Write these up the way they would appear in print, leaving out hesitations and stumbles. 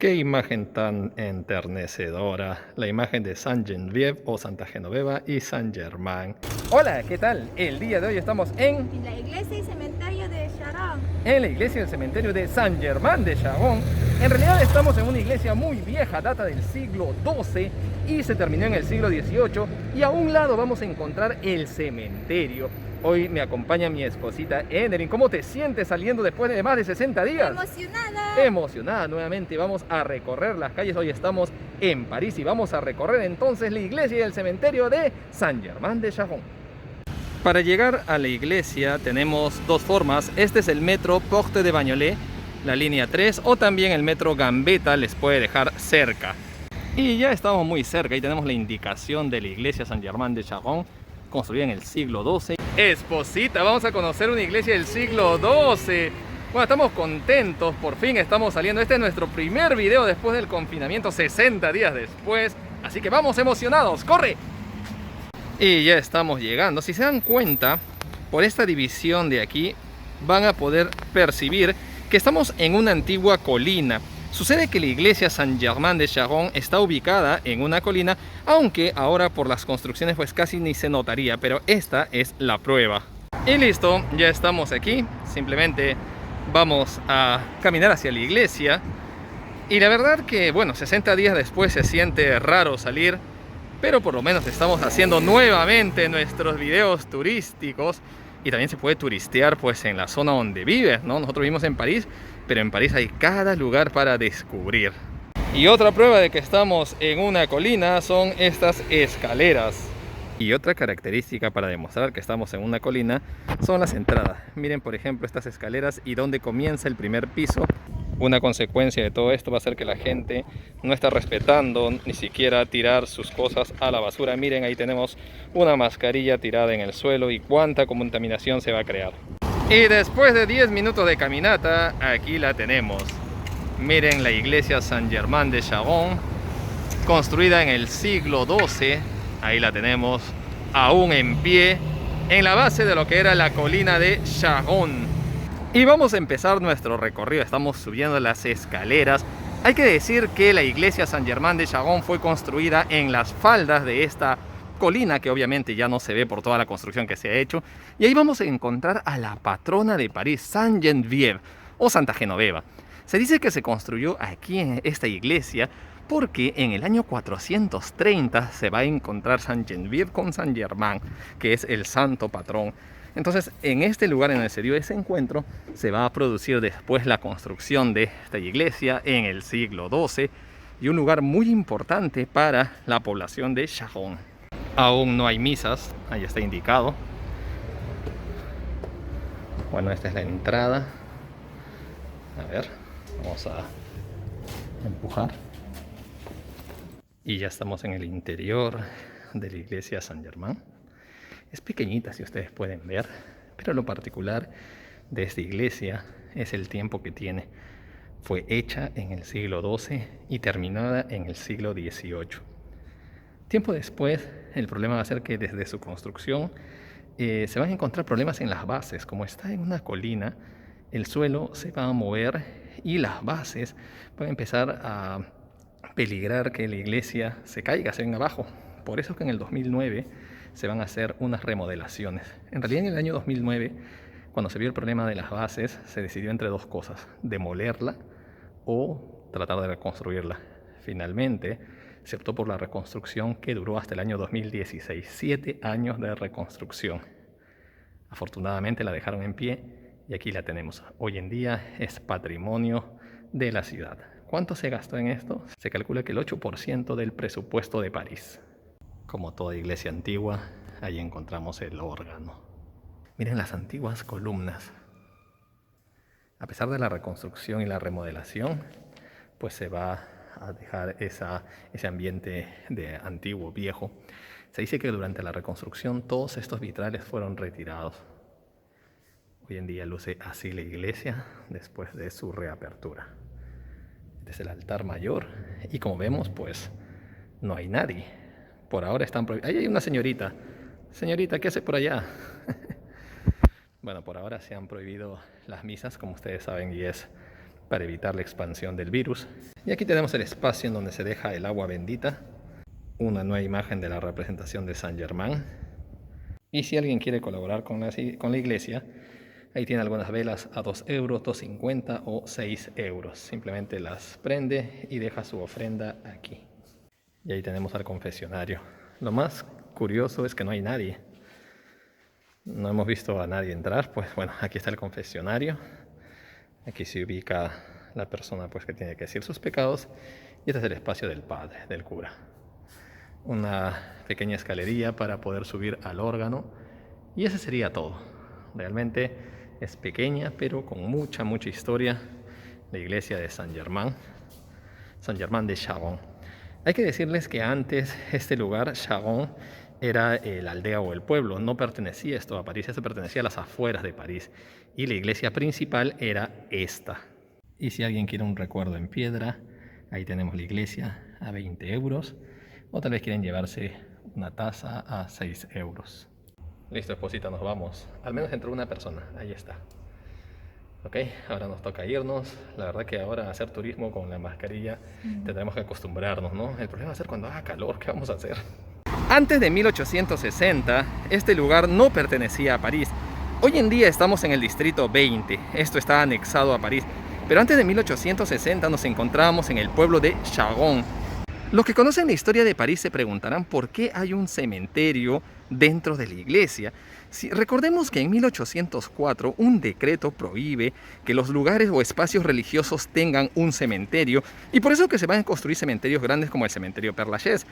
Qué imagen tan enternecedora, la imagen de Saint Geneviève o Santa Genoveva y Saint Germain. Hola, ¿qué tal? El día de hoy estamos En la iglesia y cementerio de Sharon. en la iglesia del cementerio de Saint Germain de Charon. En realidad estamos en una iglesia muy vieja, data del siglo XII y se terminó en el siglo XVIII, y a un lado vamos a encontrar el cementerio. Hoy me acompaña mi esposita Enerin. ¿Cómo te sientes saliendo después de más de 60 días? Emocionada. Emocionada nuevamente. Vamos a recorrer las calles. Hoy estamos en París y vamos a recorrer entonces la iglesia y el cementerio de Saint Germain de Charon. Para llegar a la iglesia tenemos dos formas. Este es el metro Porte de Bagnolet, la línea 3, o también el metro Gambetta les puede dejar cerca. Y ya estamos muy cerca y tenemos la indicación de la iglesia Saint Germain de Charon, construida en el siglo XII. Esposita, vamos a conocer una iglesia del siglo XII. Bueno, estamos contentos, por fin estamos saliendo. Este es nuestro primer video después del confinamiento, 60 días después. Así que vamos emocionados, ¡corre! Y ya estamos llegando. Si se dan cuenta, por esta división de aquí van a poder percibir que estamos en una antigua colina. Sucede que la iglesia Saint Germain de Charon está ubicada en una colina, aunque ahora por las construcciones pues casi ni se notaría, pero esta es la prueba. Y listo, ya estamos aquí. Simplemente vamos a caminar hacia la iglesia. Y la verdad que, bueno, 60 días después se siente raro salir, pero por lo menos estamos haciendo nuevamente nuestros videos turísticos. Y también se puede turistear pues en la zona donde vives, ¿no? Nosotros vivimos en París, pero en París hay cada lugar para descubrir. Y otra prueba de que estamos en una colina son estas escaleras. Y otra característica para demostrar que estamos en una colina son las entradas. Miren, por ejemplo, estas escaleras y dónde comienza el primer piso. Una consecuencia de todo esto va a ser que la gente no está respetando ni siquiera tirar sus cosas a la basura. Miren, ahí tenemos una mascarilla tirada en el suelo y cuánta contaminación se va a crear. Y después de 10 minutos de caminata, aquí la tenemos. Miren la iglesia Saint Germain de Charon, construida en el siglo XII. Ahí la tenemos aún en pie, en la base de lo que era la colina de Charon. Y vamos a empezar nuestro recorrido. Estamos subiendo las escaleras. Hay que decir que la iglesia Saint Germain de Charon fue construida en las faldas de esta colina, que obviamente ya no se ve por toda la construcción que se ha hecho. Y ahí vamos a encontrar a la patrona de París, Saint Geneviève o Santa Genoveva. Se dice que se construyó aquí en esta iglesia porque en el año 430 se va a encontrar Saint Geneviève con Saint Germain, que es el santo patrón. Entonces, en este lugar en el que se dio ese encuentro, se va a producir después la construcción de esta iglesia en el siglo XII, y un lugar muy importante para la población de Charon. Aún no hay misas, ahí está indicado. Bueno, esta es la entrada. A ver, vamos a empujar. Y ya estamos en el interior de la iglesia Saint Germain. Es pequeñita, si ustedes pueden ver, pero lo particular de esta iglesia es el tiempo que tiene. Fue hecha en el siglo XII y terminada en el siglo XVIII. Tiempo después, el problema va a ser que desde su construcción se van a encontrar problemas en las bases. Como está en una colina, el suelo se va a mover y las bases van a empezar a peligrar que la iglesia se caiga, se venga abajo. Por eso que en el 2009 se van a hacer unas remodelaciones. En realidad, en el año 2009, cuando se vio el problema de las bases, se decidió entre dos cosas: demolerla o tratar de reconstruirla. Finalmente se optó por la reconstrucción, que duró hasta el año 2016, 7 años de reconstrucción. Afortunadamente la dejaron en pie y aquí la tenemos. Hoy en día es patrimonio de la ciudad. ¿Cuánto se gastó en esto? Se calcula que el 8% del presupuesto de París. Como toda iglesia antigua, ahí encontramos el órgano. Miren las antiguas columnas. A pesar de la reconstrucción y la remodelación, pues se va a dejar ese ambiente de antiguo, viejo. Se dice que durante la reconstrucción todos estos vitrales fueron retirados. Hoy en día luce así la iglesia después de su reapertura. Este es el altar mayor y, como vemos, pues no hay nadie. Por ahora están prohibidos. Ahí hay una señorita. Señorita, ¿qué hace por allá? Bueno, por ahora se han prohibido las misas, como ustedes saben, y es para evitar la expansión del virus. Y aquí tenemos el espacio en donde se deja el agua bendita, una nueva imagen de la representación de Saint Germain. Y si alguien quiere colaborar con la iglesia, ahí tiene algunas velas a 2 euros, 2,50 o 6 euros. Simplemente las prende y deja su ofrenda aquí. Y ahí tenemos al confesionario. Lo más curioso es que no hay nadie. No hemos visto a nadie entrar. Pues bueno, aquí está el confesionario. Aquí se ubica la persona pues, que tiene que decir sus pecados. Y este es el espacio del padre, del cura. Una pequeña escalería para poder subir al órgano. Y ese sería todo. Realmente es pequeña, pero con mucha historia. La iglesia de Saint Germain de Charonne. Hay que decirles que antes este lugar, Charonne, era la aldea o el pueblo. No pertenecía esto a París, esto pertenecía a las afueras de París. Y la iglesia principal era esta. Y si alguien quiere un recuerdo en piedra, ahí tenemos la iglesia a 20 euros. O tal vez quieren llevarse una taza a 6 euros. Listo, esposita, nos vamos. Al menos entró una persona, ahí está. Ok, ahora nos toca irnos. La verdad que ahora hacer turismo con la mascarilla tendremos que acostumbrarnos, ¿no? El problema va a ser cuando haga calor, ¿qué vamos a hacer? Antes de 1860, este lugar no pertenecía a París. Hoy en día estamos en el distrito 20, esto está anexado a París. Pero antes de 1860 nos encontrábamos en el pueblo de Charonne. Los que conocen la historia de París se preguntarán por qué hay un cementerio dentro de la iglesia. Recordemos que en 1804 un decreto prohíbe que los lugares o espacios religiosos tengan un cementerio, y por eso que se van a construir cementerios grandes como el cementerio Père Lachaise.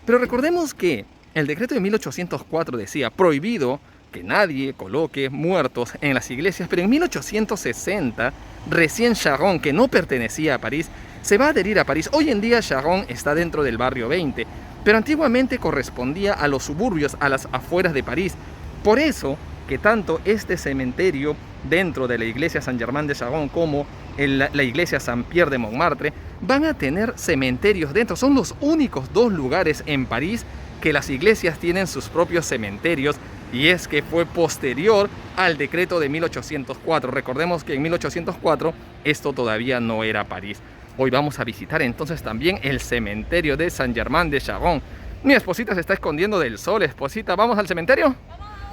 Pero recordemos que el decreto de 1804 decía prohibido que nadie coloque muertos en las iglesias, pero en 1860 recién Charonne, que no pertenecía a París, se va a adherir a París. Hoy en día Charonne está dentro del barrio 20, pero antiguamente correspondía a los suburbios, a las afueras de París. Por eso que tanto este cementerio dentro de la iglesia Saint Germain de Charonne como la iglesia Saint-Pierre de Montmartre van a tener cementerios dentro. Son los únicos dos lugares en París que las iglesias tienen sus propios cementerios, y es que fue posterior al decreto de 1804. Recordemos que en 1804 esto todavía no era París. Hoy vamos a visitar entonces también el cementerio de Saint Germain de Charonne. Mi esposita se está escondiendo del sol. Esposita, ¿vamos al cementerio?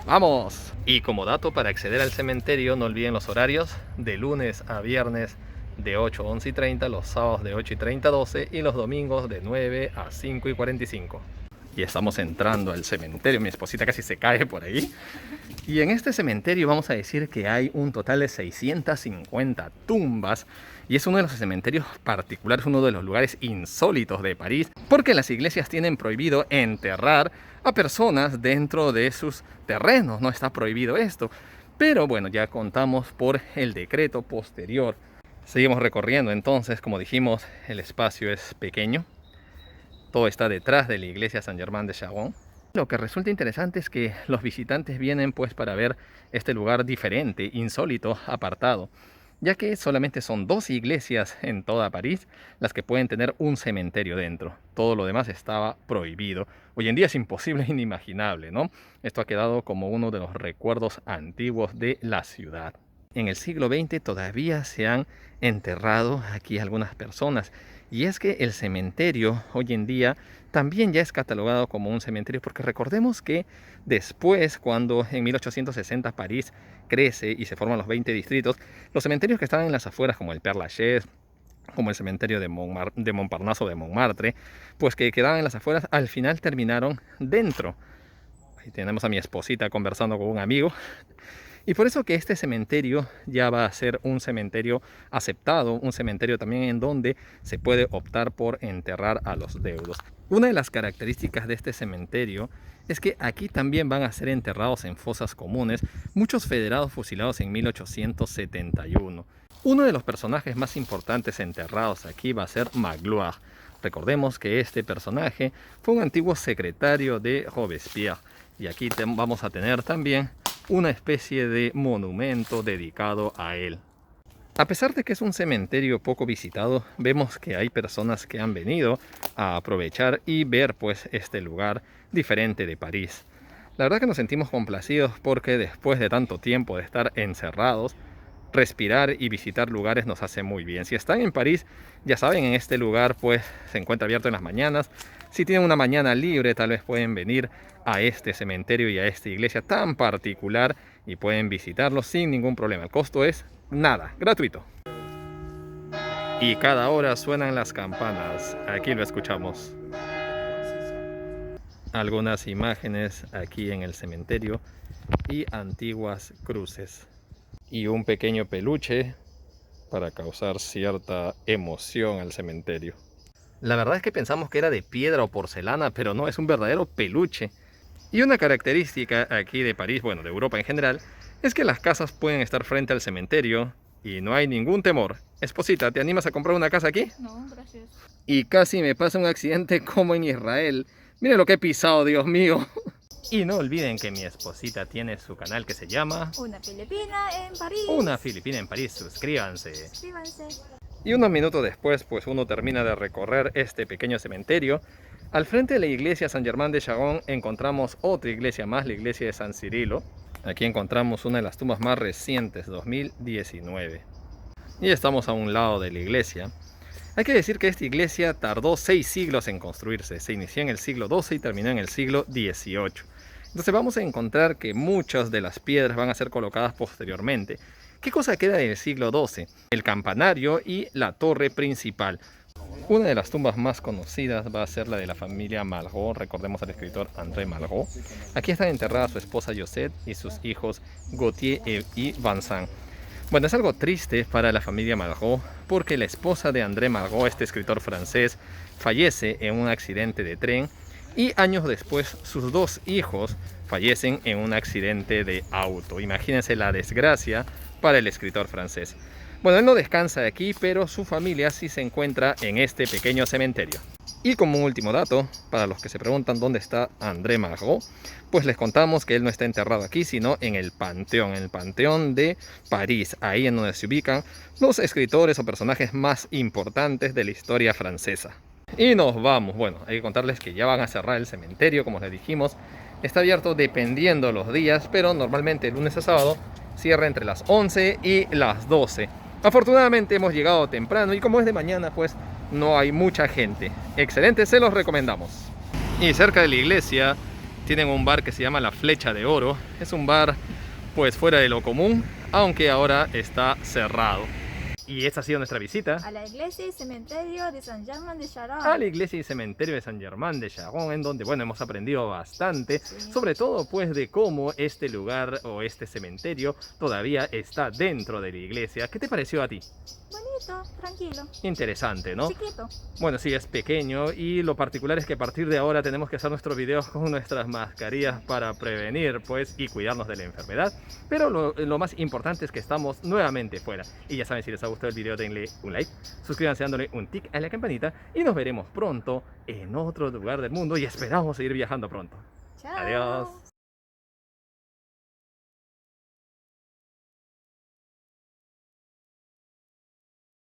¡Vamos! Y como dato, para acceder al cementerio no olviden los horarios: de lunes a viernes de 8 a 11 y 30, los sábados de 8 y 30 a 12 y los domingos de 9 a 5 y 45. Y estamos entrando al cementerio. Mi esposita casi se cae por ahí. Y en este cementerio vamos a decir que hay un total de 650 tumbas. Y es uno de los cementerios particulares, uno de los lugares insólitos de París, porque las iglesias tienen prohibido enterrar a personas dentro de sus terrenos. No está prohibido esto. Pero bueno, ya contamos por el decreto posterior. Seguimos recorriendo entonces, como dijimos, el espacio es pequeño. Todo está detrás de la iglesia Saint Germain de Charonne. Lo que resulta interesante es que los visitantes vienen pues para ver este lugar diferente, insólito, apartado, ya que solamente son 2 iglesias en toda París las que pueden tener un cementerio dentro. Todo lo demás estaba prohibido. Hoy en día es imposible, inimaginable, ¿no? Esto ha quedado como uno de los recuerdos antiguos de la ciudad. En el siglo XX todavía se han enterrado aquí algunas personas. Y es que el cementerio hoy en día también ya es catalogado como un cementerio, porque recordemos que después, cuando en 1860 París crece y se forman los 20 distritos, los cementerios que estaban en las afueras, como el Père Lachaise, como el cementerio de Montparnasse o de Montmartre, pues que quedaban en las afueras, al final terminaron dentro. Ahí tenemos a mi esposita conversando con un amigo. Y por eso que este cementerio ya va a ser un cementerio aceptado, un cementerio también en donde se puede optar por enterrar a los deudos. Una de las características de este cementerio es que aquí también van a ser enterrados en fosas comunes muchos federados fusilados en 1871. Uno de los personajes más importantes enterrados aquí va a ser Magloire. Recordemos que este personaje fue un antiguo secretario de Robespierre. Y aquí vamos a tener también una especie de monumento dedicado a él. A pesar de que es un cementerio poco visitado, vemos que hay personas que han venido a aprovechar y ver pues este lugar diferente de París. La verdad que nos sentimos complacidos porque después de tanto tiempo de estar encerrados, respirar y visitar lugares nos hace muy bien. Si están en París, ya saben, en este lugar pues se encuentra abierto en las mañanas. Si tienen una mañana libre, tal vez pueden venir a este cementerio y a esta iglesia tan particular y pueden visitarlo sin ningún problema. El costo es nada, gratuito. Y cada hora suenan las campanas. Aquí lo escuchamos. Algunas imágenes aquí en el cementerio y antiguas cruces. Y un pequeño peluche para causar cierta emoción al cementerio. La verdad es que pensamos que era de piedra o porcelana, pero no, es un verdadero peluche. Y una característica aquí de París, bueno, de Europa en general, es que las casas pueden estar frente al cementerio y no hay ningún temor. Esposita, ¿te animas a comprar una casa aquí? No, gracias. Y casi me pasa un accidente como en Israel. Miren lo que he pisado, Dios mío. Y no olviden que mi esposita tiene su canal que se llama Una Filipina en París. Una Filipina en París. Suscríbanse. Suscríbanse. Y unos minutos después, pues uno termina de recorrer este pequeño cementerio. Al frente de la iglesia San Germán de Chagón encontramos otra iglesia más, la iglesia de San Cirilo. Aquí encontramos una de las tumbas más recientes, 2019. Y estamos a un lado de la iglesia. Hay que decir que esta iglesia tardó 6 siglos en construirse. Se inició en el siglo XII y terminó en el siglo XVIII. Entonces vamos a encontrar que muchas de las piedras van a ser colocadas posteriormente. ¿Qué cosa queda del siglo XII? El campanario y la torre principal. Una de las tumbas más conocidas va a ser la de la familia Malraux. Recordemos al escritor André Malraux. Aquí están enterradas su esposa Josette y sus hijos Gauthier y Vincent. Bueno, es algo triste para la familia Malraux porque la esposa de André Malraux, este escritor francés, fallece en un accidente de tren y años después sus 2 hijos fallecen en un accidente de auto. Imagínense la desgracia para el escritor francés. Bueno, él no descansa aquí, pero su familia sí se encuentra en este pequeño cementerio. Y como un último dato, para los que se preguntan dónde está André Malraux, pues les contamos que él no está enterrado aquí, sino en el Panteón de París, ahí en donde se ubican los escritores o personajes más importantes de la historia francesa. Y nos vamos. Bueno, hay que contarles que ya van a cerrar el cementerio, como les dijimos. Está abierto dependiendo los días, pero normalmente de lunes a sábado cierra entre las 11 y las 12. Afortunadamente hemos llegado temprano y como es de mañana, pues no hay mucha gente. Excelente, se los recomendamos. Y cerca de la iglesia tienen un bar que se llama La Flecha de Oro. Es un bar pues fuera de lo común, aunque ahora está cerrado. Y esta ha sido nuestra visita A la iglesia y cementerio de San Germán de Chagón. a la iglesia y cementerio de San Germán de Chagón, en donde, bueno, hemos aprendido bastante, sobre todo pues de cómo este lugar o este cementerio todavía está dentro de la iglesia. ¿Qué te pareció a ti? Bonito, tranquilo. Interesante, ¿no? Chiquito. Bueno, sí, es pequeño y lo particular es que a partir de ahora tenemos que hacer nuestros videos con nuestras mascarillas para prevenir, pues, y cuidarnos de la enfermedad. Pero lo más importante es que estamos nuevamente fuera. Y ya saben, si les ha gustado el video, denle un like, suscríbanse dándole un tic a la campanita y nos veremos pronto en otro lugar del mundo y esperamos seguir viajando pronto. Chao. Adiós.